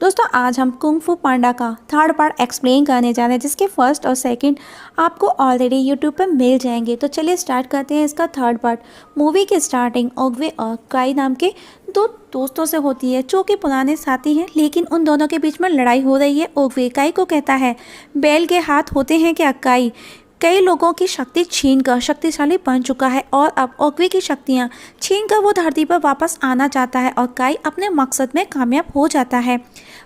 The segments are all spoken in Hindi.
दोस्तों आज हम कुंग फू पांडा का थर्ड पार्ट एक्सप्लेन करने जा रहे हैं, जिसके फर्स्ट और सेकंड आपको ऑलरेडी यूट्यूब पर मिल जाएंगे। तो चलिए स्टार्ट करते हैं इसका थर्ड पार्ट। मूवी की स्टार्टिंग ओगवे और काई नाम के दो दोस्तों से होती है जो कि पुराने साथी हैं, लेकिन उन दोनों के बीच में लड़ाई हो रही है। ओगवे काई को कहता है बैल के हाथ होते हैं क्या? काई कई लोगों की शक्ति छीन कर शक्तिशाली बन चुका है और अब ओगवे की शक्तियाँ छीन कर वो धरती पर वापस आना चाहता है और काई अपने मकसद में कामयाब हो जाता है।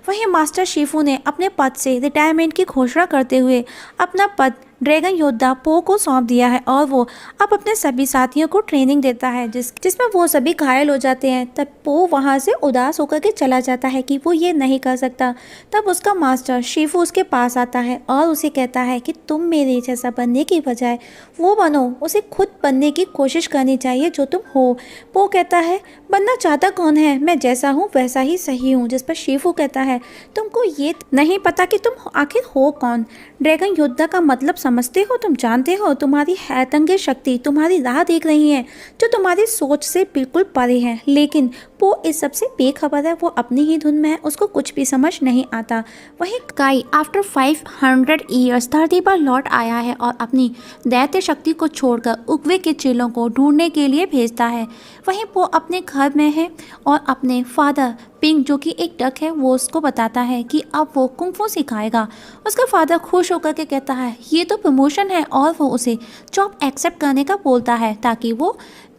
वहीं मास्टर शिफू ने अपने पद से रिटायरमेंट की घोषणा करते हुए अपना पद ड्रैगन योद्धा पो को सौंप दिया है और वो अब अपने सभी साथियों को ट्रेनिंग देता है जिसमें वो सभी घायल हो जाते हैं। तब पो वहाँ से उदास होकर के चला जाता है कि वो ये नहीं कर सकता। तब उसका मास्टर शिफू उसके पास आता है और उसे कहता है कि तुम मेरे जैसा बनने की बजाय वो बनो, उसे खुद बनने की कोशिश करनी चाहिए जो तुम हो। पो कहता है बनना चाहता कौन है, मैं जैसा हूँ वैसा ही सही हूँ। जिस पर शिफू कहता है तुमको ये नहीं पता कि तुम आखिर हो कौन। ड्रैगन योद्धा का मतलब समझते हो? तुम जानते हो तुम्हारी हैतंगे शक्ति तुम्हारी राह देख रही है जो तुम्हारी सोच से बिल्कुल परे है। लेकिन वो इस सबसे बेखबर है, वो अपनी ही धुन में है, उसको कुछ भी समझ नहीं आता। वहीं काई आफ्टर 500 ईयर्स धरती पर लौट आया है और अपनी दैत्य शक्ति को छोड़कर उगवे के चेलों को ढूंढने के लिए भेजता है। वहीं वो अपने घर में है और अपने फादर पिंक जो कि एक डक है वो उसको बताता है कि अब वो कुंग-फू सिखाएगा। उसका फादर खुश होकर के कहता है ये तो प्रमोशन है और वो उसे जॉब एक्सेप्ट करने का बोलता है ताकि वो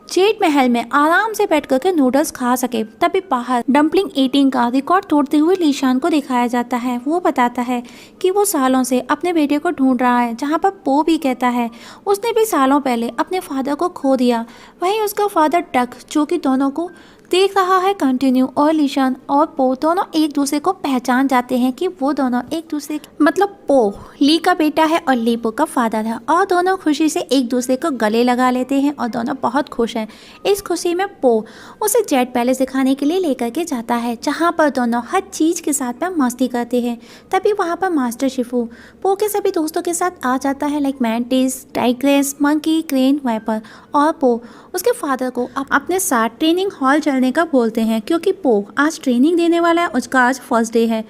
जेड महल में आराम से बैठ करके नूडल्स खा सके। तभी बाहर डम्पलिंग ईटिंग का रिकॉर्ड तोड़ते हुए लीशान को दिखाया जाता है। वो बताता है कि वो सालों से अपने बेटे को ढूंढ रहा है, जहाँ पर पो भी कहता है उसने भी सालों पहले अपने फादर को खो दिया। वहीं उसका फादर डक जो कि दोनों को देख रहा है कंटिन्यू, और लीशान और पो दोनों एक दूसरे को पहचान जाते हैं कि वो दोनों एक दूसरे मतलब पो ली का बेटा है और ली पो का फादर है, और दोनों खुशी से एक दूसरे को गले लगा लेते हैं और दोनों बहुत खुश हैं। इस खुशी में पो उसे जेड पैलेस दिखाने के लिए लेकर के जाता है जहाँ पर दोनों हर चीज़ के साथ में मस्ती करते हैं। तभी वहाँ पर मास्टर शिफू पो के सभी दोस्तों के साथ आ जाता है, like mantis, tigress, monkey, crane, viper, और पो उसके फादर को अपने साथ ट्रेनिंग हॉल चलने का बोलते हैं क्योंकि पो आज ट्रेनिंग देने वाला है, उसका आज फर्स्ट डे है।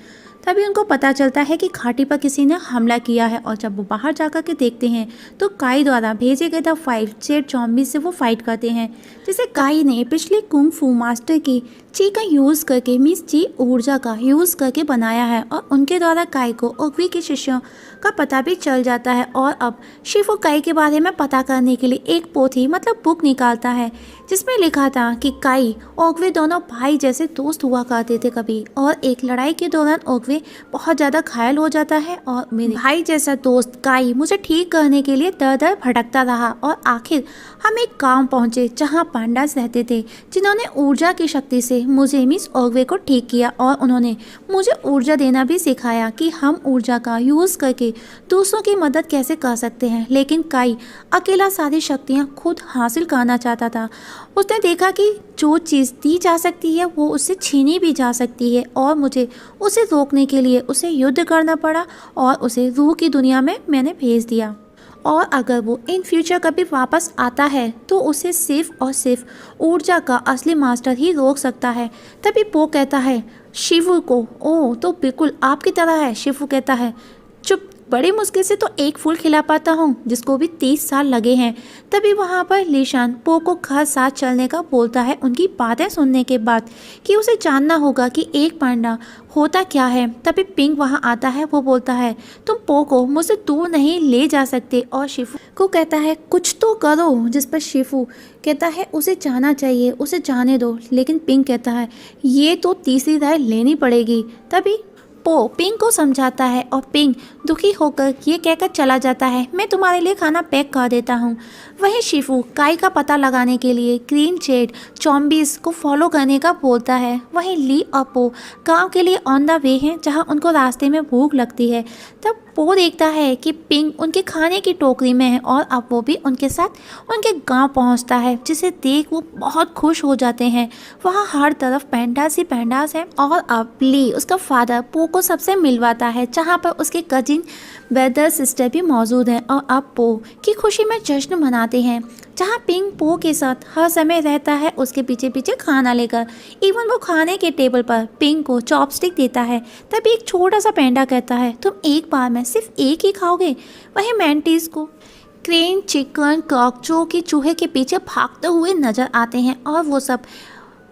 तभी उनको पता चलता है कि घाटी पर किसी ने हमला किया है, और जब वो बाहर जाकर के देखते हैं तो काई द्वारा भेजे गए द 5 जेड ज़ॉम्बी से वो फाइट करते हैं, जिसे काई ने पिछले कुंग फू मास्टर की ची का यूज़ करके मीन्स ची ऊर्जा का यूज़ करके बनाया है। और उनके द्वारा काई को ओगवे के शिष्यों का पता भी चल जाता है। और अब शिफू काई के बारे में पता करने के लिए एक पोथी मतलब बुक निकालता है जिसमें लिखा था कि काई ओगवे दोनों भाई जैसे दोस्त हुआ करते थे कभी, और एक लड़ाई के दौरान ओगवे बहुत ज़्यादा घायल हो जाता है और मेरे भाई जैसा दोस्त काई मुझे ठीक करने के लिए दर दर भटकता रहा, और आखिर हम एक गाँव पहुँचे जहाँ पांडास रहते थे जिन्होंने ऊर्जा की शक्ति से मुझे मिस ओगवे को ठीक किया, और उन्होंने मुझे ऊर्जा देना भी सिखाया कि हम ऊर्जा का यूज़ करके दूसरों की मदद कैसे कर सकते हैं। लेकिन काई अकेला सारी शक्तियाँ खुद हासिल करना चाहता था। उसने देखा कि जो चीज़ दी जा सकती है वो उससे छीनी भी जा सकती है, और मुझे उसे रोकने के लिए उसे युद्ध करना पड़ा और उसे रूह की दुनिया में मैंने भेज दिया। और अगर वो इन फ्यूचर कभी वापस आता है तो उसे सिर्फ और सिर्फ ऊर्जा का असली मास्टर ही रोक सकता है। तभी पो कहता है शिफू को, ओ तो बिल्कुल आपकी तरह है। शिफू कहता है चुप, बड़ी मुश्किल से तो एक फूल खिला पाता हूँ जिसको भी 30 साल लगे हैं। तभी वहाँ पर लीशान पो को घर साथ चलने का बोलता है उनकी बातें सुनने के बाद कि उसे जानना होगा कि एक पांडा होता क्या है। तभी पिंक वहाँ आता है, वो बोलता है तुम पो को मुझसे दूर नहीं ले जा सकते, और शिफू को कहता है कुछ तो करो। जिस पर शिफू कहता है उसे जाना चाहिए, उसे जाने दो। लेकिन पिंक कहता है ये तो तीसरी राय लेनी पड़ेगी। तभी पो पिंक को समझाता है और पिंक दुखी होकर ये कहकर चला जाता है मैं तुम्हारे लिए खाना पैक कर देता हूँ। वहीं शिफू काई का पता लगाने के लिए ग्रीन जेड ज़ॉम्बीज़ को फॉलो करने का बोलता है। वहीं ली और पो गाँव के लिए ऑन द वे हैं जहाँ उनको रास्ते में भूख लगती है। तब पो देखता है कि पिंक उनके खाने की टोकरी में है और अब वो भी उनके साथ उनके गांव पहुंचता है, जिसे देख वो बहुत खुश हो जाते हैं। वहाँ हर तरफ पैंडास ही पैंडास है, और अब ली उसका फादर पो को सबसे मिलवाता है जहाँ पर उसके कजिन ब्रदर सिस्टर भी मौजूद हैं, और अब पो की खुशी में जश्न मनाते हैं। जहाँ पिंग पो के साथ हर समय रहता है उसके पीछे पीछे खाना लेकर। इवन वो खाने के टेबल पर पिंग को चॉपस्टिक देता है। तभी एक छोटा सा पैंडा कहता है, तुम एक बार में सिर्फ एक ही खाओगे। वहीं मैंटिस को क्रेन, चिकन, कॉकचो के चूहे के पीछे भागते हुए नजर आते हैं और वो सब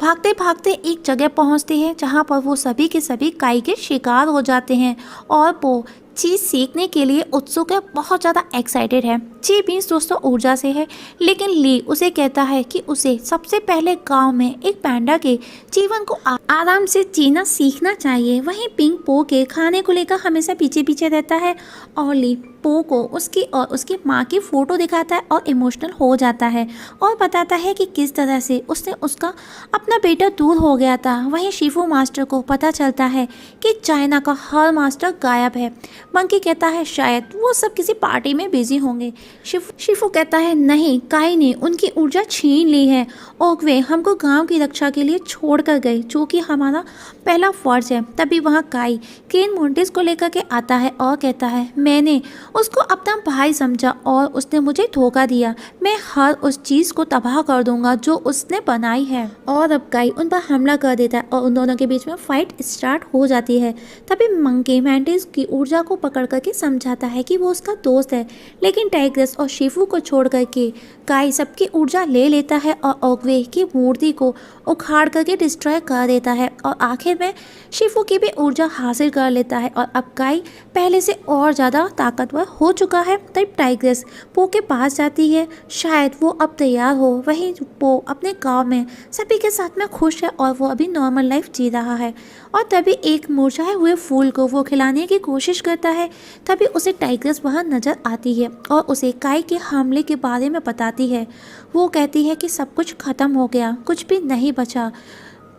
भागते भागते एक जगह पहुंचते हैं जहां पर वो सभी के सभी काई के शिकार हो जाते हैं। और वो चीज़ सीखने के लिए उत्सुक है, बहुत ज़्यादा एक्साइटेड है। ची 20-200 ऊर्जा से है, लेकिन ली उसे कहता है कि उसे सबसे पहले गांव में एक पैंडा के जीवन को आराम से जीना सीखना चाहिए। वहीं पिंग पो के खाने को लेकर हमेशा पीछे पीछे रहता है और ली पो को उसकी और उसकी माँ की फ़ोटो दिखाता है और इमोशनल हो जाता है और बताता है कि किस तरह से उसने उसका अपना बेटा दूर हो गया था। वहीं शिफू मास्टर को पता चलता है कि चाइना का हर मास्टर गायब है। मंकी कहता है शायद वो सब किसी पार्टी में बिजी होंगे। शिफू कहता है नहीं, काई ने उनकी ऊर्जा छीन ली है और वे हमको गांव की रक्षा के लिए छोड़ कर गए, जो कि हमारा पहला फर्ज है। तभी वहाँ काई केन मोंटिस को लेकर के आता है और कहता है मैंने उसको अपना भाई समझा और उसने मुझे धोखा दिया। मैं हर उस चीज़ को तबाह कर दूंगा जो उसने बनाई है। और अब काई उन पर हमला कर देता है और उन दोनों के बीच में फाइट स्टार्ट हो जाती है। तभी मंकी मैंटिस की ऊर्जा को पकड़ करके समझाता है कि वो उसका दोस्त है, लेकिन टाइग्रेस और शिफू को छोड़ करके काई सबकी ऊर्जा ले लेता है और ओगवे की मूर्ति को उखाड़ करके डिस्ट्रॉय कर देता है और आखिर में शिफू की भी ऊर्जा हासिल कर लेता है और अब काई पहले से और ज़्यादा ताकतवर हो चुका है। तब टाइग्रेस पो के पास जाती है, शायद वो अब तैयार हो। वहीं पो अपने गांव में सभी के साथ में खुश है और वो अभी नॉर्मल लाइफ जी रहा है। और तभी एक मुरझाए हुए फूल को वो खिलाने की कोशिश करता है। तभी उसे टाइग्रेस वहाँ नजर आती है और उसे काई के हमले के बारे में बताती है। वो कहती है कि सब कुछ खत्म हो गया, कुछ भी नहीं बचा,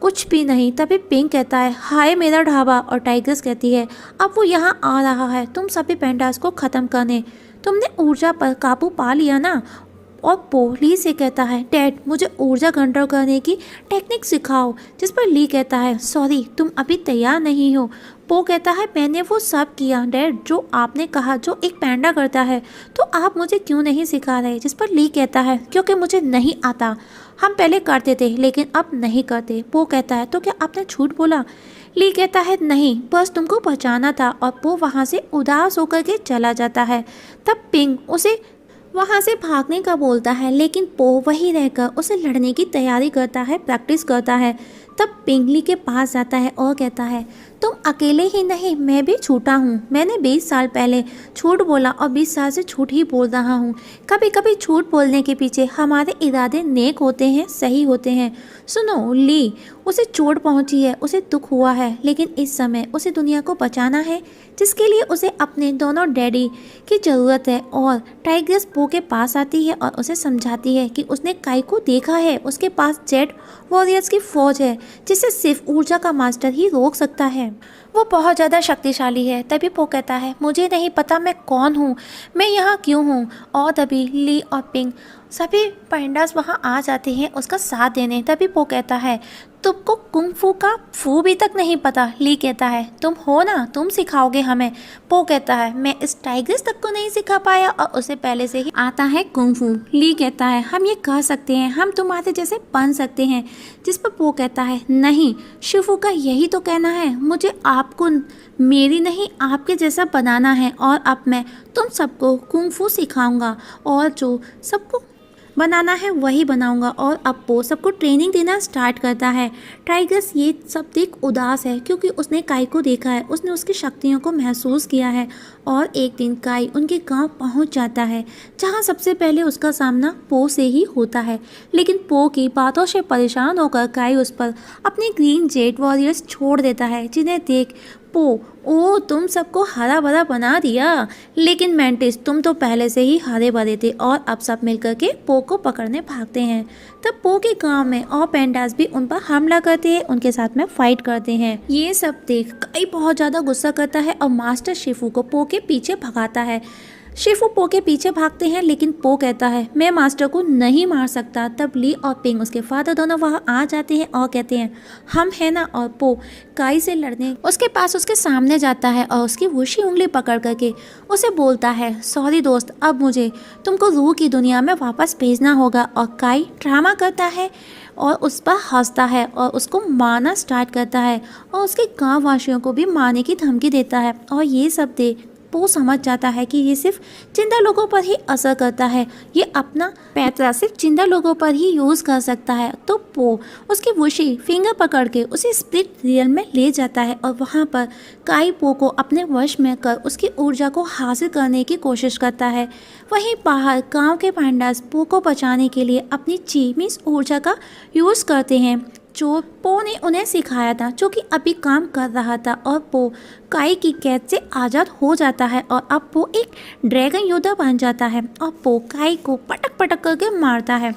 कुछ भी नहीं। तभी पिंक कहता है हाय मेरा ढाबा, और टाइग्रेस कहती है अब वो यहाँ आ रहा है तुम सभी पेंडास को ख़त्म करने। तुमने ऊर्जा पर काबू पा लिया ना। और पो ली से कहता है डैड मुझे ऊर्जा कंट्रोल करने की टेक्निक सिखाओ, जिस पर ली कहता है सॉरी तुम अभी तैयार नहीं हो। पो कहता है मैंने वो सब किया डैड जो आपने कहा जो एक पैंडा करता है, तो आप मुझे क्यों नहीं सिखा रहे। जिस पर ली कहता है क्योंकि मुझे नहीं आता, हम पहले करते थे लेकिन अब नहीं करते। पो कहता है तो क्या आपने झूठ बोला। ली कहता है नहीं, बस तुमको बचाना था। और पो वहाँ से उदास होकर के चला जाता है। तब पिंग उसे वहाँ से भागने का बोलता है, लेकिन पो वहीं रहकर उसे लड़ने की तैयारी करता है, प्रैक्टिस करता है। तब पिंगली के पास जाता है और कहता है तुम अकेले ही नहीं, मैं भी झूठा हूँ। मैंने 20 साल पहले झूठ बोला और 20 साल से झूठ ही बोल रहा हूँ। कभी कभी झूठ बोलने के पीछे हमारे इरादे नेक होते हैं, सही होते हैं। सुनो ली, उसे चोट पहुँची है, उसे दुख हुआ है, लेकिन इस समय उसे दुनिया को बचाना है, जिसके लिए उसे अपने दोनों डैडी की ज़रूरत है। और टाइग्रेस पो के पास आती है और उसे समझाती है कि उसने काई को देखा है, उसके पास जेड वॉरियर्स की फौज है जिसे सिर्फ ऊर्जा का मास्टर ही रोक सकता है। वो बहुत ज़्यादा शक्तिशाली है। तभी पो कहता है मुझे नहीं पता मैं कौन हूँ, मैं यहाँ क्यों हूँ। और तभी ली और पिंग सभी पैंडास वहाँ आ जाते हैं उसका साथ देने। तभी पो कहता है तुमको कुंग फू का फू भी तक नहीं पता। ली कहता है तुम हो ना, तुम सिखाओगे हमें। पो कहता है मैं इस टाइग्रेस तक को नहीं सिखा पाया और उसे पहले से ही आता है कुंग फू। ली कहता है हम ये कर सकते हैं, हम तुम्हारे जैसे बन सकते हैं। जिस पर पो कहता है नहीं, शिफू का यही तो कहना है, मुझे आपको मेरी नहीं आपके जैसा बनाना है और अब मैं तुम सबको कुंग फू सिखाऊंगा और जो सबको बनाना है वही बनाऊंगा। और अब वो सबको ट्रेनिंग देना स्टार्ट करता है। टाइग्रेस ये सब देख उदास है क्योंकि उसने काई को देखा है, उसने उसकी शक्तियों को महसूस किया है। और एक दिन काई उनके गांव पहुंच जाता है जहां सबसे पहले उसका सामना पो से ही होता है। लेकिन पो की बातों से परेशान होकर काई उस पर अपने ग्रीन जेड वॉरियर्स छोड़ देता है, जिन्हें देख पो ओ तुम सबको हरा भरा बना दिया, लेकिन मैंटिस तुम तो पहले से ही हरे भरे थे। और अब सब मिलकर के पो को पकड़ने भागते हैं। तब पो के गांव में और पेंडास भी उन पर हमला करते हैं, उनके साथ में फाइट करते हैं। ये सब देख काई बहुत ज़्यादा गुस्सा करता है और मास्टर शिफू को पो के पीछे भगाता है। शिफू पो के पीछे भागते हैं, लेकिन पो कहता है मैं मास्टर को नहीं मार सकता। तब ली और पिंग उसके फादर दोनों वहाँ आ जाते हैं और कहते हैं हम है ना। और पो काई से लड़ने उसके पास उसके सामने जाता है और उसकी वुशी उंगली पकड़ करके उसे बोलता है सॉरी दोस्त, अब मुझे तुमको रूह की दुनिया में वापस भेजना होगा। और काई ड्रामा करता है और उस पर हंसता है और उसको मारना स्टार्ट करता है और उसके गाँव वासियों को भी मारने की धमकी देता है। और ये सब देख पो समझ जाता है कि ये सिर्फ जिंदा लोगों पर ही असर करता है, ये अपना पैतरा सिर्फ जिंदा लोगों पर ही यूज़ कर सकता है। तो पो उसकी वुशी फिंगर पकड़ के उसे स्प्लिट रियल में ले जाता है और वहाँ पर काई पो को अपने वश में कर उसकी ऊर्जा को हासिल करने की कोशिश करता है। वहीं बाहर गांव के पांडास पो को बचाने के लिए अपनी चीमीस ऊर्जा का यूज़ करते हैं जो पो ने उन्हें सिखाया था, जो कि अभी काम कर रहा था। और पो काई की कैद से आज़ाद हो जाता है और अब पो एक ड्रैगन योद्धा बन जाता है और पो काई को पटक पटक करके मारता है।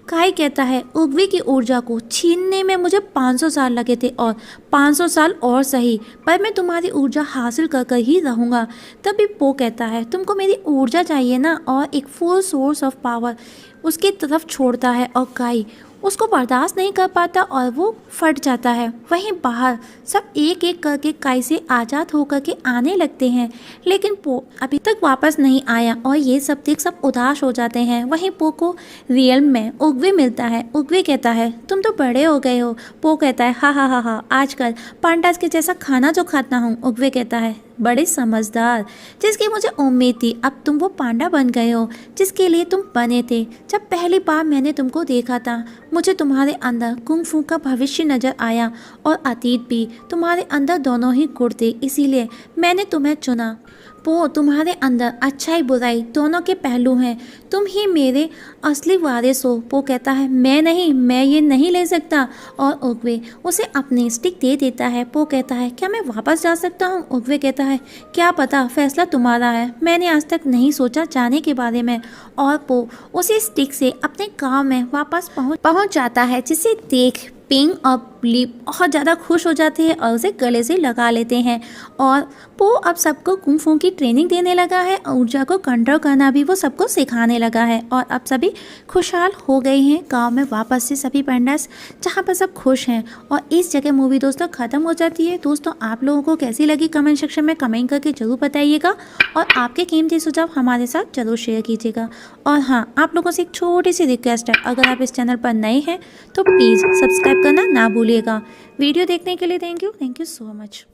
काई कहता है उग्वी की ऊर्जा को छीनने में मुझे 500 साल लगे थे और 500 साल और सही, पर मैं तुम्हारी ऊर्जा हासिल कर कर ही रहूँगा। तभी पो कहता है तुमको मेरी ऊर्जा चाहिए ना, और एक फुल सोर्स ऑफ पावर उसकी तरफ छोड़ता है और काई उसको बर्दाश्त नहीं कर पाता और वो फट जाता है। वहीं बाहर सब एक एक करके काई से आज़ाद होकर के आने लगते हैं, लेकिन पो अभी तक वापस नहीं आया और ये सब देख सब उदास हो जाते हैं। वहीं पो को रियल में उग्वे मिलता है। उग्वे कहता है तुम तो बड़े हो गए हो। पो कहता है हा हा हा हा, आजकल पांडास के जैसा खाना जो खाता हूँ। उग्वे कहता है बड़े समझदार, जिसकी मुझे उम्मीद थी, अब तुम वो पांडा बन गए हो जिसके लिए तुम बने थे। जब पहली बार मैंने तुमको देखा था मुझे तुम्हारे अंदर कुंग फू का भविष्य नजर आया और अतीत भी, तुम्हारे अंदर दोनों ही गुण थे, इसीलिए मैंने तुम्हें चुना। पो तुम्हारे अंदर अच्छाई बुराई दोनों के पहलू हैं, तुम ही मेरे असली वारिस हो। पो कहता है मैं नहीं, मैं ये नहीं ले सकता और उग्वे उसे अपनी स्टिक दे देता है। पो कहता है क्या मैं वापस जा सकता हूँ? उग्वे कहता है क्या पता, फैसला तुम्हारा है, मैंने आज तक नहीं सोचा जाने के बारे में। और पो उसी स्टिक से अपने गाँव में वापस पहुँच जाता है, जिसे देख पिंग और ली बहुत ज़्यादा खुश हो जाते हैं और उसे गले से लगा लेते हैं। और पो अब सबको कुंग फू की ट्रेनिंग देने लगा है, ऊर्जा को कंट्रोल करना भी वो सबको सिखाने लगा है और अब सभी खुशहाल हो गए हैं गांव में वापस से सभी पैंडास, जहां पर सब खुश हैं। और इस जगह मूवी दोस्तों ख़त्म हो जाती है। दोस्तों आप लोगों को कैसी लगी कमेंट सेक्शन में कमेंट करके ज़रूर बताइएगा और आपके कीमती सुझाव हमारे साथ ज़रूर शेयर कीजिएगा। और हाँ, आप लोगों से एक छोटी सी रिक्वेस्ट है, अगर आप इस चैनल पर नए हैं तो प्लीज़ सब्सक्राइब करना ना भूलिएगा। वीडियो देखने के लिए थैंक यू सो मच।